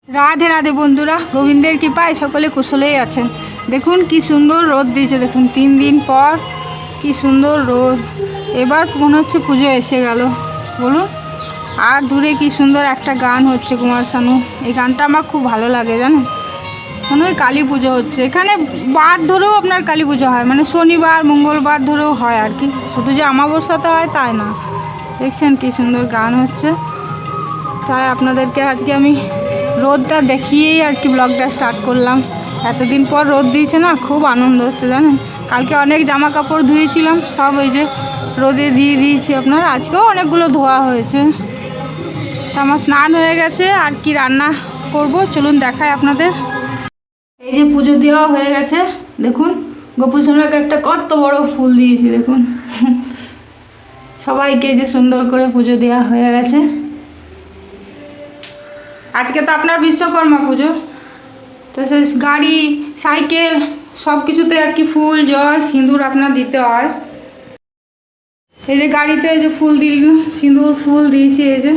রাধে রাধে বন্ধুরা, গোবিন্দের কৃপায় সকলে কুশলেই আছেন। দেখুন কি সুন্দর রোদ দিয়েছে, দেখুন 3 দিন পর কি সুন্দর রোদ। এবার মনে হচ্ছে পুজো এসে গেল বলুন। আর দূরে কি সুন্দর একটা গান হচ্ছে, কুমার শানু। এই গানটা আমার খুব ভালো লাগে জানেন। মনে হয় কালী পুজো হচ্ছে। এখানে বার ধরেও আপনার কালী পুজো হয়, মানে শনিবার মঙ্গলবার ধরেও হয় আর কি, শুধু যে আমাবস্যাতে হয় তাই না। দেখছেন কি সুন্দর গান হচ্ছে। তাই আপনাদেরকে আজকে আমি রোদটা দেখিয়েই আর কি ব্লগটা স্টার্ট করলাম। এতদিন পর রোদ দিয়েছে না, খুব আনন্দ হচ্ছে জানেন। কালকে অনেক জামা কাপড় ধুয়েছিলাম, সব এই যে রোদে দিয়ে দিয়েছি আপনার। আজকেও অনেকগুলো ধোয়া হয়েছে। তা আমার স্নান হয়ে গেছে, আর কি রান্না করব চলুন দেখাই আপনাদের। এই যে পুজো দেওয়া হয়ে গেছে, দেখুন গোপুর সোনাকে একটা কত বড় ফুল দিয়েছি দেখুন। সবাইকে যে সুন্দর করে পুজো দেওয়া হয়ে গেছে। আজকে তো আপনার বিশ্বকর্মা পুজো, তো সে গাড়ি সাইকেল সব কিছুতে আর কি ফুল জল সিঁদুর আপনার দিতে হয়। এই যে গাড়িতে এই যে ফুল দিল, সিঁদুর ফুল দিয়েছি। এই যে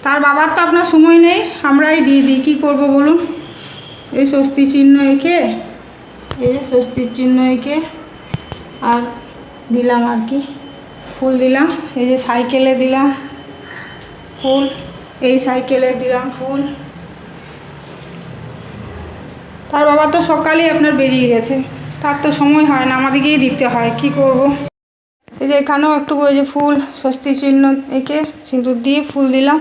তার বাবার তো আপনার সময় নেই, আমরাই দিয়ে দিই, কী করবো বলুন। এই স্বস্তি চিহ্ন এঁকে, এই যে স্বস্তির চিহ্ন এঁকে আর দিলাম আর কি ফুল দিলাম। এই যে সাইকেলে দিলাম ফুল, এই সাইকেলে দিলাম ফুল। তার বাবা তো সকালেই আপনার বেরিয়ে গেছে, তার তো সময় হয় না, আমাদেরকেই দিতে হয়, কি করব। এই যে এখানেও একটু ওই যে ফুল স্বস্তি চিহ্ন এঁকে সিঁদুর দিয়ে ফুল দিলাম।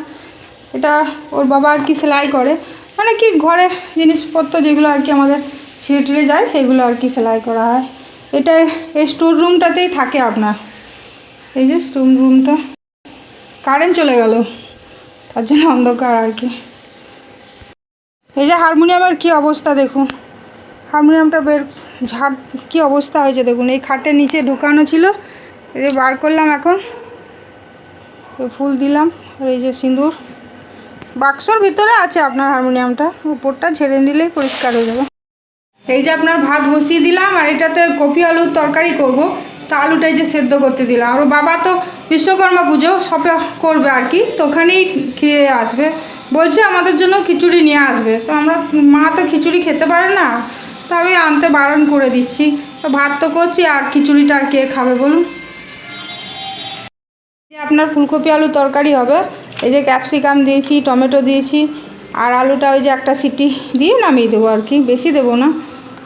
এটা ওর বাবা আর কি সেলাই করে, মানে কি ঘরের জিনিসপত্র যেগুলো আর কি আমাদের ছিঁড়ে টিড়ে যায় সেগুলো আর কি সেলাই করা হয়। এটা এই স্টোর রুমটাতেই থাকে আপনার। এই যে স্টোর রুমটা, কারেন্ট চলে গেল তার জন্য অন্ধকার আর কি। এই যে হারমোনিয়ামের কি অবস্থা দেখুন, হারমোনিয়ামটা বের ঝাড় কী অবস্থা হয়েছে দেখুন। এই খাটের নিচে ঢুকানো ছিল, এই যে বার করলাম এখন, ফুল দিলাম। আর এই যে সিঁদুর বাক্সর ভিতরে আছে আপনার হারমোনিয়ামটা, উপরটা ঝেড়ে নিলেই পরিষ্কার হয়ে যাবে। এই যে আপনার ভাত বসিয়ে দিলাম, আর এটাতে কপি আলুর তরকারি করব। তা আলুটা এই যে সেদ্ধ করতে দিলাম। আর বাবা তো বিশ্বকর্মা পুজো সবে করবে আর কি, তো ওখানেই খেয়ে আসবে। বলছে আমাদের জন্য খিচুড়ি নিয়ে আসবে, তো আমরা মা তো খিচুড়ি খেতে পারে না, তো আমি আনতে বারণ করে দিচ্ছি। তো ভাত তো করছি, আর খিচুড়িটা আর কে খাবে বলুন। আপনার ফুলকপি আলু তরকারি হবে। এই যে ক্যাপসিকাম দিয়েছি, টমেটো দিয়েছি, আর আলুটা ওই যে একটা সিটি দিয়ে নামিয়ে দেবো আর কি, বেশি দেবো না।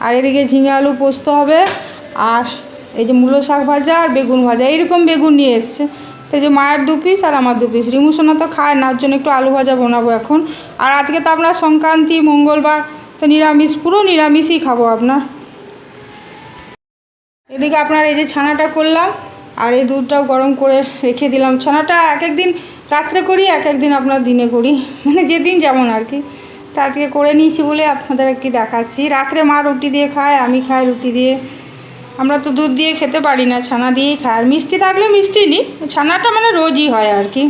আর এদিকে ঝিঙে আলু পোস্ত হবে, আর এই যে মূলো শাক ভাজা আর বেগুন ভাজা, এইরকম বেগুন নিয়ে এসছে। তো এই যে মায়ের 2 পিস আর আমার 2 পিস, রিমু সোনা তো খায় না, ওর জন্য একটু আলু ভাজা বানাবো এখন। আর আজকে তো আপনার সংক্রান্তি মঙ্গলবার, তো নিরামিষ, পুরো নিরামিষই খাবো আপনার। এদিকে আপনার এই যে ছানাটা করলাম, আর এই দুধটাও গরম করে রেখে দিলাম। ছানাটা এক একদিন রাত্রে করি, এক একদিন আপনার দিনে করি, মানে যেদিন যেমন আর কি। তা আজকে করে নিয়েছি বলে আপনাদের আর কি দেখাচ্ছি। রাত্রে মা রুটি দিয়ে খায়, আমি খাই রুটি দিয়ে। আমরা তো দুধ দিয়ে খেতে পারি না, ছানা দিয়েই খাই। আর মিষ্টি থাকলে মিষ্টি নিই, ছানাটা মানে রোজই হয় আর কি।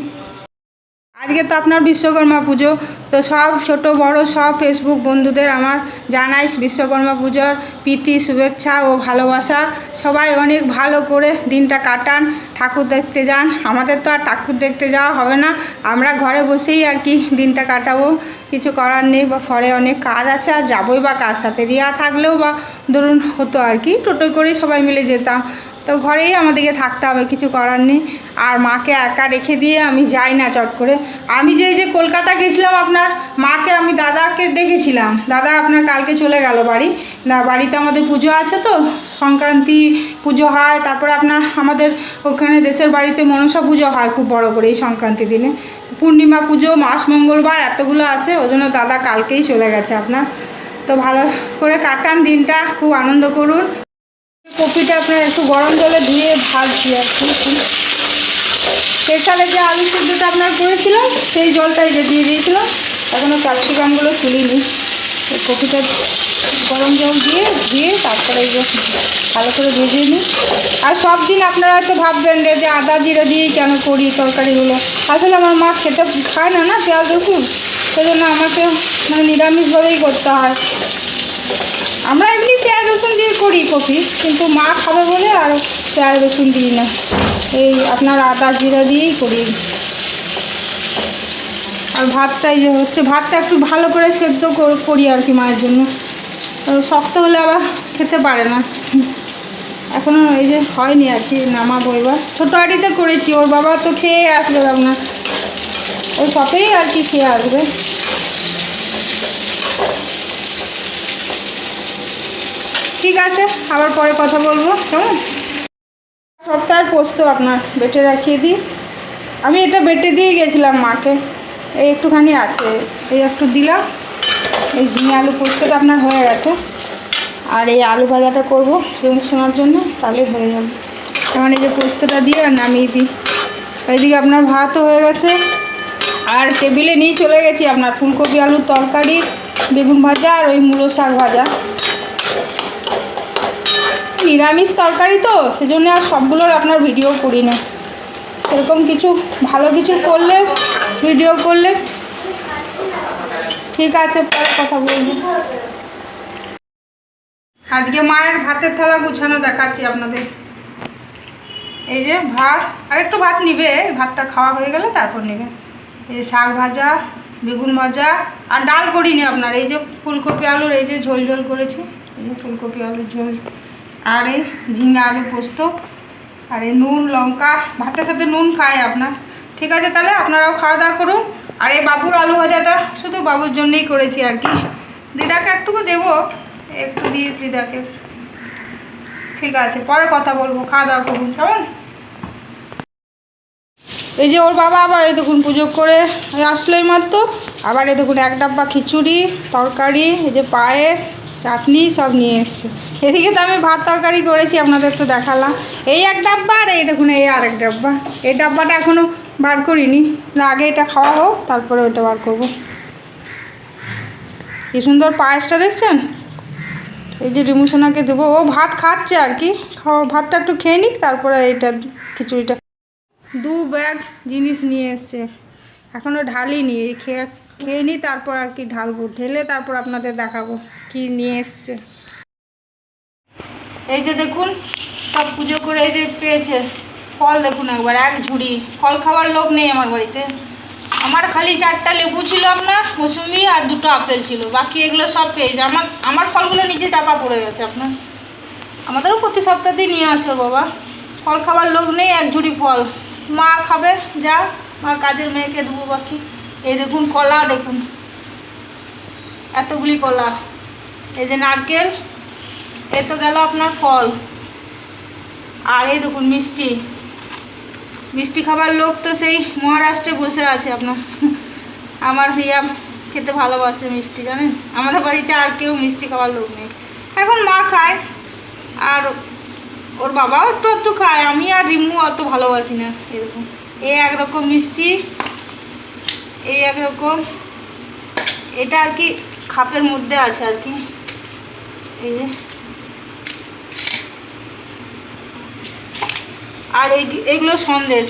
আজকে তো আপনার বিশ্বকর্মা পুজো, তো সব ছোট বড় সব ফেসবুক বন্ধুদের আমার জানাই বিশ্বকর্মা পুজোর প্রীতি শুভেচ্ছা ও ভালোবাসা। সবাই অনেক ভালো করে দিনটা কাটান, ঠাকুর দেখতে যান। আমাদের তো আর ঠাকুর দেখতে যাওয়া হবে না, আমরা ঘরে বসেই আর কি দিনটা কাটাবো, কিছু করার নেই। বা ঘরে অনেক কাজ আছে, আর যাবোই বা কার সাথে, রিয়া থাকলেও বা ধরুন হতো আর কি, টোটোয় করেই সবাই মিলে যেতাম। তো ঘরেই আমাদেরকে থাকতে হবে, কিছু করার নেই। আর মাকে একা রেখে দিয়ে আমি যাই না চট করে। আমি যে কলকাতা গেছিলাম আপনার, মাকে আমি দাদাকে ডেকেছিলাম, দাদা আপনার কালকে চলে গেল বাড়ি। না, বাড়িতে আমাদের পুজো আছে, তো সংক্রান্তি পুজো হয়, তারপরে আপনার আমাদের ওখানে দেশের বাড়িতে মনসা পুজো হয় খুব বড় করে এই সংক্রান্তি দিনে। পূর্ণিমা পুজো, মাস মঙ্গলবার এতগুলো আছে, ওই জন্য দাদা কালকেই চলে গেছে আপনার। তো ভালো করে কাটান দিনটা, খুব আনন্দ করুন। কপিটা আপনার একটু গরম জলে ধুয়ে ভাজছি আর কি। স্পেশালে যে আলু সিদ্ধটা আপনার করেছিলাম, সেই জলটাই যে দিয়ে দিয়েছিলাম, এখনও ক্যাপসিকামগুলো তুলিনি। কপিটা গরম জল দিয়ে তারপরে এই যে ভালো করে ভেজে নিই। আর সব দিন আপনারা হয়তো ভাববেন যে আদা জিরে দিয়েই কেন করি তরকারিগুলো। আসলে আমার মা খেতে খায় না না পেঁয়াজ রসুন, সেই জন্য আমাকে মানে নিরামিষভাবেই করতে হয়। আমরা এমনি পেঁয়াজ রসুন দিয়ে করি কপি, কিন্তু মা খাবে বলে আর পেঁয়াজ রসুন দিই না। এই আপনার আদা জিরা দিয়েই করি। আর ভাতটা এই যে হচ্ছে, ভাতটা একটু ভালো করে সেদ্ধ করি আর কি মায়ের জন্য, শক্ত হলে আবার খেতে পারে না। এখনও এই যে হয়নি আর কি, নামাবো এবার। ছোটো হাঁড়িতে করেছি, ওর বাবা তো খেয়ে আসবে আপনার, ওই সবেই আর কি খেয়ে আসবে। ঠিক আছে, আবার পরে কথা বলবো কেমন। সপ্তাহের পোস্ত আপনার বেটে রাখিয়ে দিই, আমি এটা বেটে দিয়ে গেছিলাম মাকে, এই একটুখানি আছে, এই একটু দিলাম। এই ঝিঙে আলু পোস্তটা আপনার হয়ে গেছে, আর এই আলু ভাজাটা করবো শোনার জন্য, তাহলে হয়ে যাবে। এখন এই যে পোস্তটা দিয়ে আর নামিয়ে দিই। এইদিকে আপনার ভাতও হয়ে গেছে, আর টেবিলে নিয়ে চলে গেছি আপনার ফুলকপি আলুর তরকারি, বেগুন ভাজা আর ওই মূলো শাক ভাজা। নিরামিষ তরকারি তো সেজন্য আর সবগুলোর আপনার ভিডিও করি না, সেরকম কিছু ভালো কিছু করলে ভিডিও করলে। ঠিক আছে, পরে কথা বলবো। আজকে মায়ের ভাতের থালা গুছানো দেখাচ্ছি আপনাদের। এই যে ভাত, আর একটু ভাত নিবে, ভাতটা খাওয়া হয়ে গেলে তারপর নেবে। এই যে শাক ভাজা, বেগুন ভাজা, আর ডাল করিনি আপনার। এই যে ফুলকপি আলুর এই যে ঝোল ঝোল করেছি, এই যে ফুলকপি আলুর ঝোল, আর এই ঝিঙে আলু পোস্ত, আর এই নুন লঙ্কা, ভাতের সাথে নুন খায় আপনার। ঠিক আছে, তাহলে আপনারাও খাওয়া দাওয়া করুন। আর এই বাবুর আলু ভাজাটা শুধু বাবুর জন্যই করেছি আর কি, দিদাকে একটুকু দেবো, একটু দিয়ে দিদাকে। ঠিক আছে, পরে কথা বলবো, খাওয়া দাওয়া করুন কেমন। এই যে ওর বাবা আবার এই দেখুন পুজো করে আসলোই মাত্র, আবার এই দেখুন এক ডাব্বা খিচুড়ি তরকারি, এই যে পায়েস চাটনি সব নিয়ে এসছে। এদিকে তো আমি ভাত তরকারি করেছি, আপনাদের তো দেখালাম। এই এক ডাব্বা, আর এই দেখুন এই আর এক ডাব্বা। এই ডাব্বাটা এখনও বার করিনি, না আগে এটা খাওয়া হোক তারপরে ওটা বার করবো। কি সুন্দর পায়েসটা দেখছেন। এই যে রিমুসোনাকে দেবো, ও ভাত খাচ্ছে আর কি, ভাতটা একটু খেয়ে নিক তারপরে এইটা খিচুড়িটা। 2 ব্যাগ জিনিস নিয়ে এসছে, এখনও ঢালিনি, খেয়ে নিই তারপর আর কি ঢালবো, ঢেলে তারপর আপনাদের দেখাবো কি নিয়ে এসছে। এই যে দেখুন সব পুজো করে এই যে পেয়েছে ফল, দেখুন একবার এক ঝুড়ি ফল। খাওয়ার লোক নেই আমার বাড়িতে, আমার খালি 4টা লেবু ছিল আপনার, মৌসুমি, আর 2টো আপেল ছিল, বাকি এগুলো সব পেয়েছে। আমার ফলগুলো নিচে চাপা পড়ে গেছে আপনার। আমাদেরও প্রতি সপ্তাহতেই নিয়ে আসে বাবা, ফল খাওয়ার লোক নেই, এক ঝুড়ি ফল। মা খাবে যা, আমার কাজের মেয়েকে দেবো বাকি। এই দেখুন কলা, দেখুন এতগুলি কলা। এই যে নারকেল, এ তো গেল আপনার ফল। আর এই দেখুন মিষ্টি, মিষ্টি খাবার লোক তো সেই মহারাষ্ট্রে বসে আছে আপনার। আমার রিয়া খেতে ভালোবাসে মিষ্টি, জানেন, আমাদের বাড়িতে আর কেউ মিষ্টি খাবার লোক নেই। এখন মা খায়, আর ওর বাবাও একটু একটু খায়, আমি আর রিমু অত ভালোবাসি না। এরকম এই একরকম মিষ্টি, এই একরকম, এটা আর কি খাপের মধ্যে আছে আর কি। এই যে, আর এইগুলো সন্দেশ,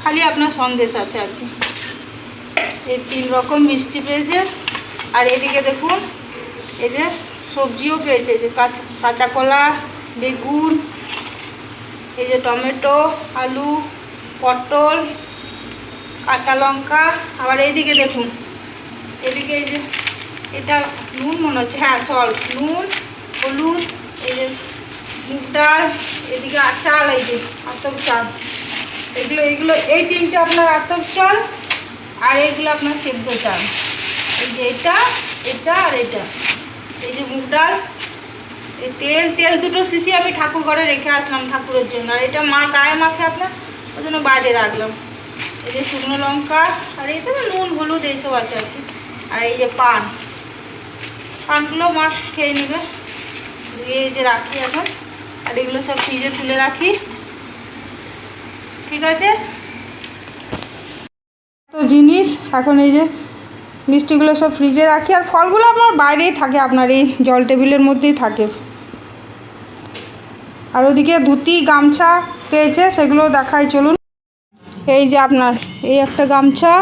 খালি আপনার সন্দেশ আছে আর কি। এই 3 রকম মিষ্টি পেয়েছে। আর এদিকে দেখুন এই যে সবজিও পেয়েছে, যে কাঁচা কলা, বেগুন, এই যে টমেটো, আলু, পটল, কাঁচা লঙ্কা। আবার এইদিকে দেখুন, এদিকে এই যে এটা নুন মনে হচ্ছে, হ্যাঁ সল্ট, নুন, হলুদ, এই যে মুগ ডাল, এদিকে চাল, এই যে আতপ চাল, এগুলো এই 3টে আপনার আতপ চাল, আর এইগুলো আপনার সেদ্ধ চাল। এই যে এটা আর এটা, এই যে মুগ ডাল, এই তেল 2টো শিশি আমি ঠাকুর ঘরে রেখে আসলাম ঠাকুরের জন্য, আর এটা মা গায়ে মাখে আপনার, ওই জন্য বাইরে রাখলাম। এই যে শুকনো লঙ্কা, আর এই তো নুন হলুদ এইসব আছে আর কি। আর এই যে পানগুলো মা খেয়ে নেবে, এই যে রাখি এখন। আর এগুলো সব ফ্রিজে তুলে রাখি। ঠিক আছে, তো জিনিস এখন এই যে মিষ্টিগুলো সব ফ্রিজে রাখি, আর ফলগুলো আমার বাইরেই থাকে, আপনার এই জল টেবিলের মধ্যেই থাকে। আর ওদিকে ধুতি গামছা পেয়েছে, সেগুলো দেখাই চলুন। এই যে আপনার এই একটা গামছা,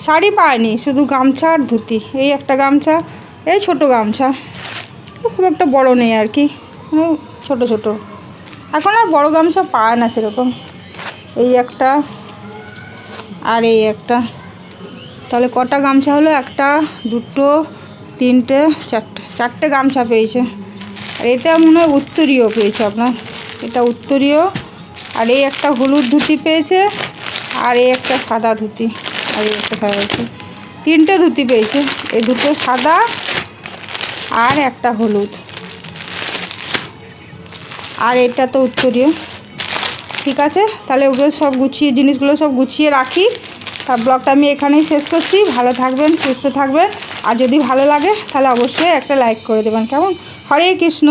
শাড়ি পায়নি, শুধু গামছা আর ধুতি। এই একটা গামছা, এই ছোট গামছা, খুব একটা বড় নেই আর কি, ছোট ছোট। এখন আর বড় গামছা পায় না সেরকম। এই একটা আর এই একটা, তাহলে কটা গামছা হলো? একটা, দুটো, তিনটে, চারটে গামছা পেয়েছে। আর এটা মনে হয় উত্তরীয় পেয়েছে আপনার, এটা উত্তরীয়। আর এই একটা হলুদ ধুতি পেয়েছে, আর এই একটা সাদা ধুতি, আর এই একটা সাদা ধুতি, তিনটে ধুতি পেয়েছে। এই দুটো সাদা আর একটা হলুদ, আর এটা তো উত্তরীয়। ঠিক আছে, তাহলে ওগুলো সব গুছিয়ে, জিনিসগুলো সব গুছিয়ে রাখি। তার ব্লগটা আমি এখানেই শেষ করছি। ভালো থাকবেন, সুস্থ থাকবেন। আর যদি ভালো লাগে তাহলে অবশ্যই একটা লাইক করে দেবেন, কেমন? হরে কৃষ্ণ।